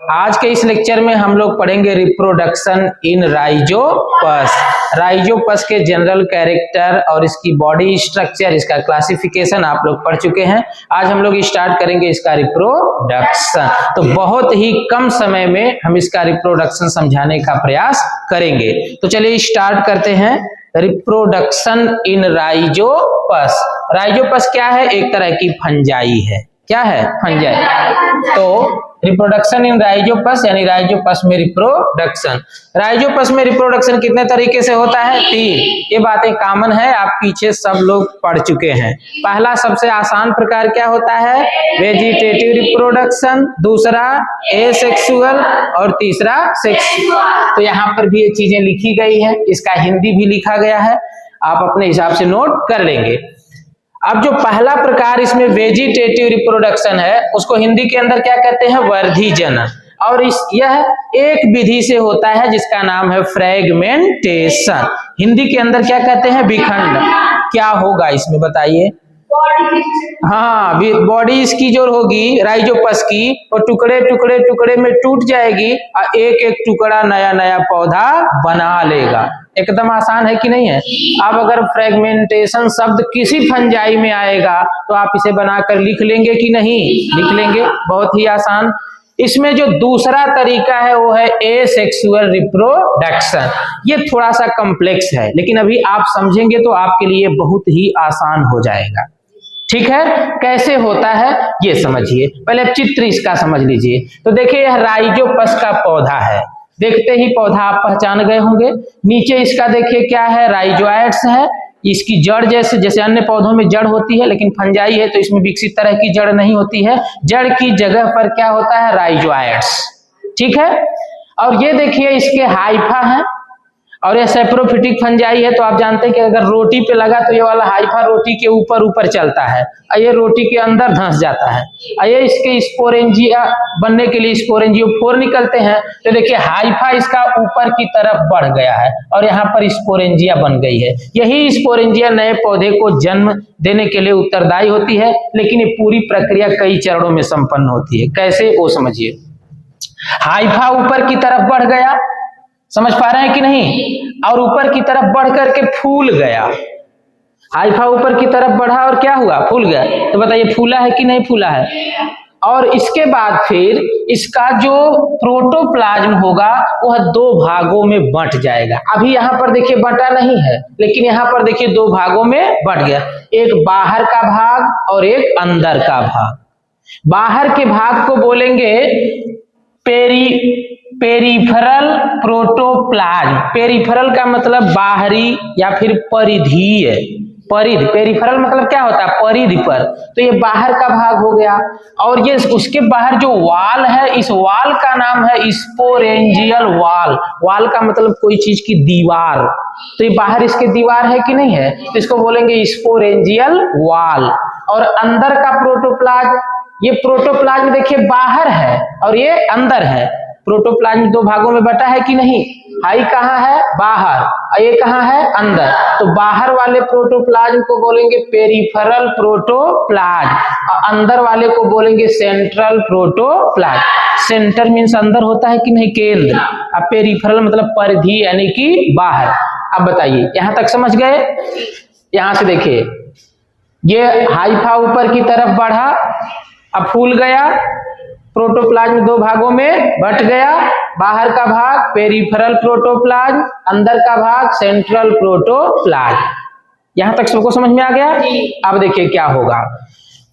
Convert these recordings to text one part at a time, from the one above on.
आज के इस लेक्चर में हम लोग पढ़ेंगे रिप्रोडक्शन इन राइजोपस। राइजोपस के जनरल कैरेक्टर और इसकी बॉडी स्ट्रक्चर, इसका क्लासिफिकेशन आप लोग पढ़ चुके हैं। आज हम लोग स्टार्ट करेंगे इसका रिप्रोडक्शन। तो बहुत ही कम समय में हम इसका रिप्रोडक्शन समझाने का प्रयास करेंगे। तो चलिए स्टार्ट करते हैं। Reproduction in Rhizopus. राइजोपस क्या है? एक तरह की फंजाई है। क्या है? फंजाई। तो रिप्रोडक्शन इन राइजोपस यानी राइजोपस में रिप्रोडक्शन। राइजोपस में रिप्रोडक्शन कितने तरीके से होता है? 3। ये बातें कॉमन है, आप पीछे सब लोग पढ़ चुके हैं। पहला सबसे आसान प्रकार क्या होता है? वेजिटेटिव रिप्रोडक्शन, दूसरा एसेक्सुअल और तीसरा सेक्सुअल। तो यहाँ पर भी ये चीजें लिखी गई है, इसका हिंदी भी लिखा गया है, आप अपने हिसाब से नोट कर लेंगे। अब जो पहला प्रकार इसमें वेजिटेटिव रिप्रोडक्शन है, उसको हिंदी के अंदर क्या कहते हैं? वर्धिजन। और यह एक विधि से होता है जिसका नाम है फ्रेगमेंटेशन। हिंदी के अंदर क्या कहते हैं? विखंड। क्या होगा इसमें बताइए? हाँ, बॉडी इसकी जो होगी राइजोपस की, वो टुकड़े टुकड़े टुकड़े में टूट जाएगी और एक एक टुकड़ा नया नया पौधा बना लेगा। एकदम आसान है कि नहीं है? अब अगर फ्रेगमेंटेशन शब्द किसी फंजाई में आएगा तो आप इसे बनाकर लिख लेंगे कि नहीं? लिख लेंगे, बहुत ही आसान। इसमें जो दूसरा तरीका है वो है एसेक्सुअल रिप्रोडक्शन। ये थोड़ा सा कॉम्प्लेक्स है, लेकिन अभी आप समझेंगे तो आपके लिए बहुत ही आसान हो जाएगा। ठीक है? कैसे होता है ये समझिए। पहले आप चित्र इसका समझ लीजिए। तो देखिए, यह राइजोपस का पौधा है। देखते ही पौधा आप पहचान गए होंगे। नीचे इसका देखिए क्या है? राइजोइड्स है। इसकी जड़ जैसे अन्य पौधों में जड़ होती है, लेकिन फंजाई है तो इसमें विकसित तरह की जड़ नहीं होती है। जड़ की जगह पर क्या होता है? राइजोइड्स। ठीक है? और ये देखिए इसके हाइफा है और ये सेप्रोफिटिक फंजाई है। तो आप जानते हैं कि अगर रोटी पे लगा तो ये वाला हाइफा रोटी के ऊपर ऊपर चलता है और ये रोटी के अंदर धंस जाता है। और ये इसके स्पोरेंजिया बनने के लिए स्पोरेंजियोफोर निकलते हैं। तो देखिए हाइफा इसका ऊपर की तरफ बढ़ गया है और यहाँ पर स्पोरेंजिया बन गई है। यही स्पोरेंजिया नए पौधे को जन्म देने के लिए उत्तरदायी होती है, लेकिन ये पूरी प्रक्रिया कई चरणों में संपन्न होती है। कैसे वो समझिए। हाइफा ऊपर की तरफ बढ़ गया, समझ पा रहे हैं कि नहीं? और ऊपर की तरफ बढ़ करके फूल गया। हाइफा ऊपर की तरफ बढ़ा और क्या हुआ? फूल गया। तो बताइए फूला है कि नहीं फूला है? और इसके बाद फिर इसका जो प्रोटोप्लाज्म होगा वह 2 भागों में बंट जाएगा। अभी यहाँ पर देखिए बंटा नहीं है, लेकिन यहाँ पर देखिए 2 भागों में बंट गया। एक बाहर का भाग और एक अंदर का भाग। बाहर के भाग को बोलेंगे पेरिफेरल प्रोटोप्लाज्म। पेरिफेरल का मतलब बाहरी या फिर परिधीय। परिधि, पेरिफेरल मतलब क्या होता है? परिधि पर। तो ये बाहर का भाग हो गया। और ये उसके बाहर जो वाल है, इस वाल का नाम है स्पोरेंजियल वाल। वाल का मतलब कोई चीज की दीवार। तो ये बाहर इसके दीवार है कि नहीं है? तो इसको बोलेंगे स्पोरेंजियल वाल। और अंदर का प्रोटोप्लाज्म, ये प्रोटोप्लाज्म देखिए बाहर है और ये अंदर है। प्रोटोप्लाज्म 2 भागों में बटा है कि नहीं? हाई कहाँ है? बाहर, और ये कहाँ है? अंदर। तो बाहर वाले प्रोटोप्लाज्म को बोलेंगे पेरिफेरल प्रोटोप्लाज्म और अंदर वाले को बोलेंगे सेंट्रल प्रोटोप्लाज्म। सेंटर मीन्स अंदर होता है कि नहीं? केंद्र। अब पेरिफेरल मतलब परिधि यानी कि बाहर। अब बताइए यहां तक समझ गए? यहां से देखिए, ये हाइफा ऊपर की तरफ बढ़ा, अब फूल गया, प्रोटोप्लाज्म 2 भागों में बट गया। बाहर का भाग पेरिफेरल प्रोटोप्लाज्म, अंदर का भाग सेंट्रल प्रोटोप्लाज्म। यहां तक सबको समझ में आ गया? अब देखिए क्या होगा।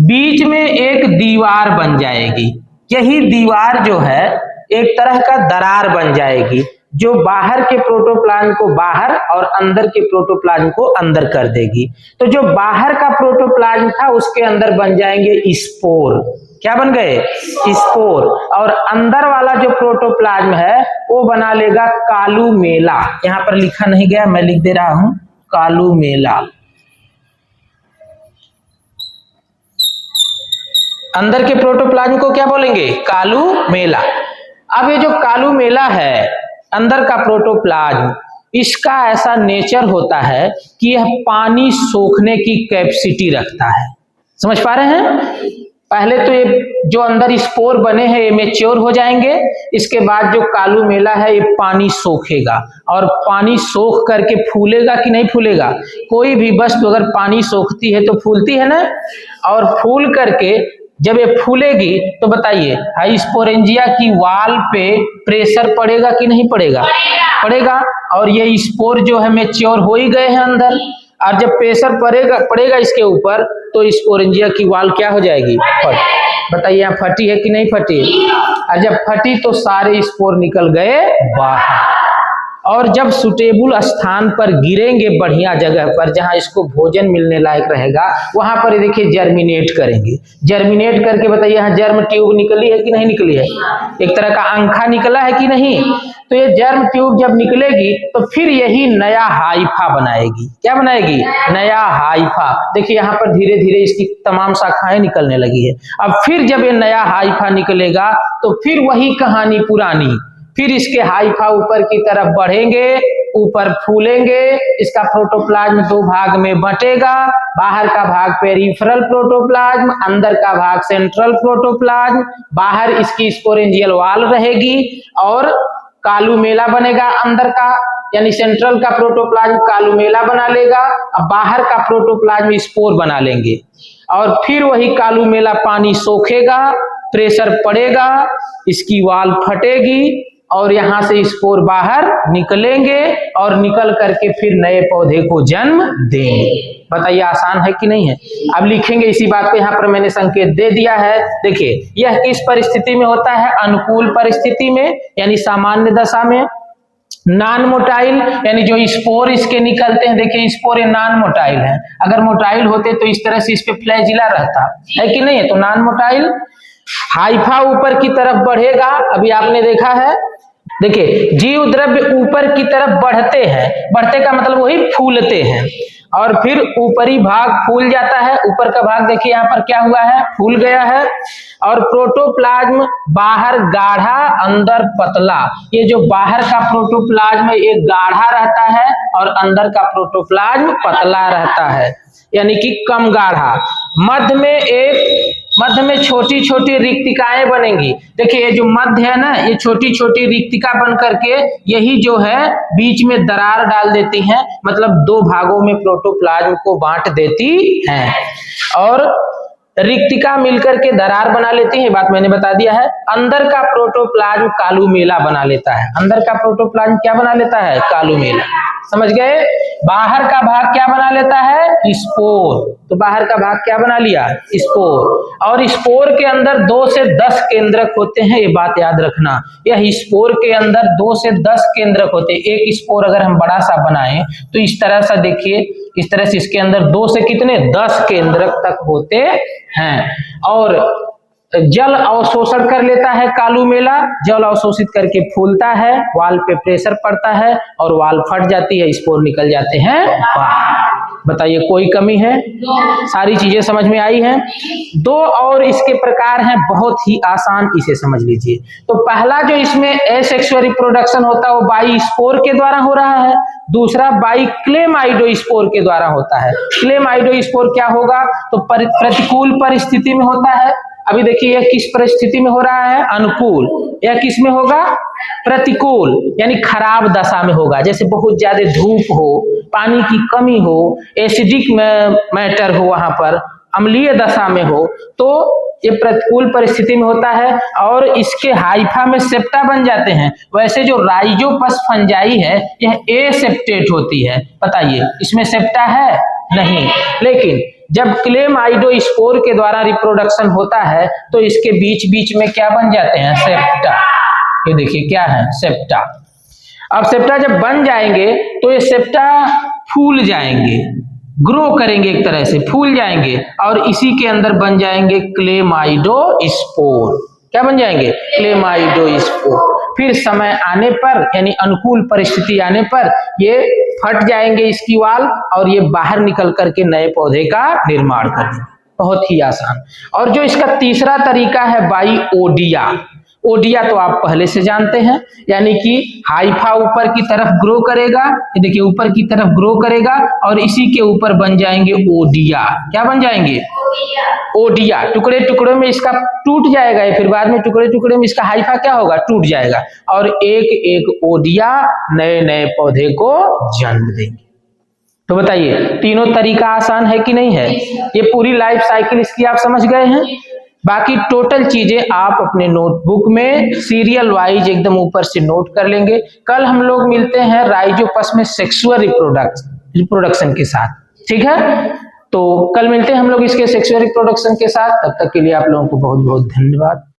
बीच में एक दीवार बन जाएगी। यही दीवार जो है एक तरह का दरार बन जाएगी, जो बाहर के प्रोटोप्लाज्म को बाहर और अंदर के प्रोटोप्लाज्म को अंदर कर देगी। तो जो बाहर का प्रोटोप्लाज्म था उसके अंदर बन जाएंगे स्पोर। क्या बन गए? स्पोर। और अंदर वाला जो प्रोटोप्लाज्म है वो बना लेगा कालुमेला। यहाँ पर लिखा नहीं गया, मैं लिख दे रहा हूं, कालुमेला। अंदर के प्रोटोप्लाज्म को क्या बोलेंगे? कालुमेला। अब ये जो कालुमेला है, अंदर का प्रोटोप्लाज्म, इसका ऐसा नेचर होता है कि यह पानी सोखने की कैपेसिटी रखता है। समझ पा रहे हैं? पहले तो ये जो अंदर स्पोर बने हैं ये मैच्योर हो जाएंगे, इसके बाद जो कालुमेला है ये पानी सोखेगा और पानी सोख करके फूलेगा कि नहीं फूलेगा। कोई भी वस्तु अगर पानी सोखती है तो फूलती है ना, और फूल करके जब ये फूलेगी तो बताइए हाइस्पोरेंजिया की वाल पे प्रेशर पड़ेगा कि नहीं पड़ेगा, पड़ेगा। और ये स्पोर जो है मैच्योर हो ही गए हैं अंदर, और जब प्रेशर पड़ेगा इसके ऊपर तो स्पोरेंजिया की वाल क्या हो जाएगी, फट। बताइए यहाँ फटी है कि नहीं फटी, और जब फटी तो सारे स्पोर निकल गए बाहर, और जब सुटेबल स्थान पर गिरेंगे बढ़िया जगह पर जहां इसको भोजन मिलने लायक रहेगा वहां पर ये देखिए जर्मिनेट करेंगे। जर्मिनेट करके बताइए यहाँ जर्म ट्यूब निकली है कि नहीं निकली है, एक तरह का अंखा निकला है कि नहीं। तो ये जर्म ट्यूब जब निकलेगी तो फिर यही नया हाइफा बनाएगी। क्या बनाएगी, नया हाइफा। देखिए यहाँ पर धीरे धीरे इसकी तमाम शाखाएं निकलने लगी है। अब फिर जब ये नया हाइफा निकलेगा तो फिर वही कहानी पुरानी, फिर इसके हाइफा ऊपर की तरफ बढ़ेंगे, ऊपर फूलेंगे, इसका प्रोटोप्लाज्म दो भाग में बंटेगा, बाहर का भाग पेरिफेरल प्रोटोप्लाज्म, अंदर का भाग सेंट्रल प्रोटोप्लाज्म, बाहर इसकी स्पोरेंजियल वाल रहेगी और कालुमेला बनेगा अंदर का, यानी सेंट्रल का प्रोटोप्लाज्म कालुमेला बना लेगा, अब बाहर का प्रोटोप्लाज्म स्पोर बना लेंगे, और फिर वही कालुमेला पानी सोखेगा, प्रेशर पड़ेगा, इसकी वाल फटेगी और यहाँ से स्पोर बाहर निकलेंगे और निकल करके फिर नए पौधे को जन्म देंगे। बताइए आसान है कि नहीं है। अब लिखेंगे इसी बात को, यहाँ पर मैंने संकेत दे दिया है। देखिए यह किस परिस्थिति में होता है, अनुकूल परिस्थिति में यानी सामान्य दशा में। नॉन मोटाइल यानी जो स्पोर इसके निकलते हैं, देखिए स्पोर नॉन मोटाइल है, अगर मोटाइल होते तो इस तरह से इस पे फ्लैजिला रहता है कि नहीं है, तो नॉन मोटाइल। हाइफा ऊपर की तरफ बढ़ेगा, अभी आपने देखा है। देखिए जीव द्रव्य ऊपर की तरफ बढ़ते हैं, बढ़ते का मतलब वही फूलते हैं, और फिर ऊपरी भाग फूल जाता है, ऊपर का भाग देखिए यहाँ पर क्या हुआ है, फूल गया है, और प्रोटोप्लाज्म बाहर गाढ़ा अंदर पतला। ये जो बाहर का प्रोटोप्लाज्म ये गाढ़ा रहता है और अंदर का प्रोटोप्लाज्म पतला रहता है, यानी कि कम गाढ़ा। मध्य में छोटी छोटी रिक्तिकाएं बनेंगी। देखिए ये जो मध्य है ना, ये छोटी छोटी रिक्तिका बन करके यही जो है बीच में दरार डाल देती हैं, मतलब दो भागों में प्रोटोप्लाज्म को बांट देती हैं, और रिक्तिका मिलकर के दरार बना लेती है, बात मैंने बता दिया है। अंदर का प्रोटोप्लाज्म कालुमेला बना लेता है, अंदर का प्रोटोप्लाज्म क्या बना लेता है, कालुमेला, समझ गए। बाहर का भाग क्या बना लेता है, स्पोर, तो बाहर का भाग क्या बना लिया, स्पोर। और स्पोर के अंदर 2 से 10 केंद्रक होते हैं, ये बात याद रखना, यह स्पोर के अंदर 2 से 10 केंद्रक होते हैं। एक स्पोर अगर हम बड़ा सा बनाएं तो इस तरह से देखिए, इस तरह से इसके अंदर 2 से कितने 10 केंद्रक तक होते हैं। और जल अवशोषण कर लेता है कालुमेला, जल अवशोषित करके फूलता है, वाल पे प्रेशर पड़ता है और वाल फट जाती है, स्पोर निकल जाते हैं बाहर। बताइए कोई कमी है, सारी चीजें समझ में आई हैं। 2 और इसके प्रकार हैं, बहुत ही आसान, इसे समझ लीजिए। तो पहला जो इसमें एसेक्सुअल रिप्रोडक्शन होता है वो बाई स्पोर के द्वारा हो रहा है, दूसरा बाई क्लेमाइडोस्पोर के द्वारा होता है। क्लेमाइडोस्पोर क्या होगा, तो प्रतिकूल परिस्थिति में होता है। अभी देखिए यह किस परिस्थिति में हो रहा है, अनुकूल, यह किस में होगा, प्रतिकूल, यानी खराब दशा में होगा, जैसे बहुत ज्यादा धूप हो, पानी की कमी हो, एसिडिक मैटर हो, वहां पर अम्लीय दशा में हो, तो ये प्रतिकूल परिस्थिति में होता है। और इसके हाइफा में सेप्टा बन जाते हैं। वैसे जो राइजोपस फंजाई है यह एसेप्टेट होती है, बताइए इसमें सेप्टा है नहीं, लेकिन जब क्लेमाइडोस्पोर के द्वारा रिप्रोडक्शन होता है तो इसके बीच बीच में क्या बन जाते हैं, सेप्टा। ये देखिए क्या है, सेप्टा। अब सेप्टा जब बन जाएंगे तो ये सेप्टा फूल जाएंगे, ग्रो करेंगे, एक तरह से फूल जाएंगे, और इसी के अंदर बन जाएंगे क्लेमाइडोस्पोर। क्या बन जाएंगे, क्लेमाइडोस्पोर। फिर समय आने पर यानी अनुकूल परिस्थिति आने पर ये फट जाएंगे इसकी वाल, और ये बाहर निकल करके नए पौधे का निर्माण करेंगे। बहुत ही आसान। और जो इसका तीसरा तरीका है बाइओडिया, ओडिया तो आप पहले से जानते हैं, यानी कि हाइफा ऊपर की तरफ ग्रो करेगा, ये देखिए ऊपर की तरफ ग्रो करेगा और इसी के ऊपर बन जाएंगे ओडिया। क्या बन जाएंगे? ओडिया। टुकड़े टुकड़े में इसका टूट जाएगा, फिर बाद में टुकड़े टुकड़े में इसका हाइफा क्या होगा? टूट जाएगा और एक एक ओडिया नए नए पौधे को जन्म देंगे। तो बताइए तीनों तरीका आसान है कि नहीं है? ये पूरी लाइफ साइकिल इसकी आप समझ गए हैं। बाकी टोटल चीजें आप अपने नोटबुक में सीरियल वाइज एकदम ऊपर से नोट कर लेंगे। कल हम लोग मिलते हैं राइजोपस में सेक्सुअल रिप्रोडक्शन के साथ, ठीक है? तो कल मिलते हैं हम लोग इसके सेक्सुअल रिप्रोडक्शन के साथ। तब तक के लिए आप लोगों को बहुत बहुत धन्यवाद।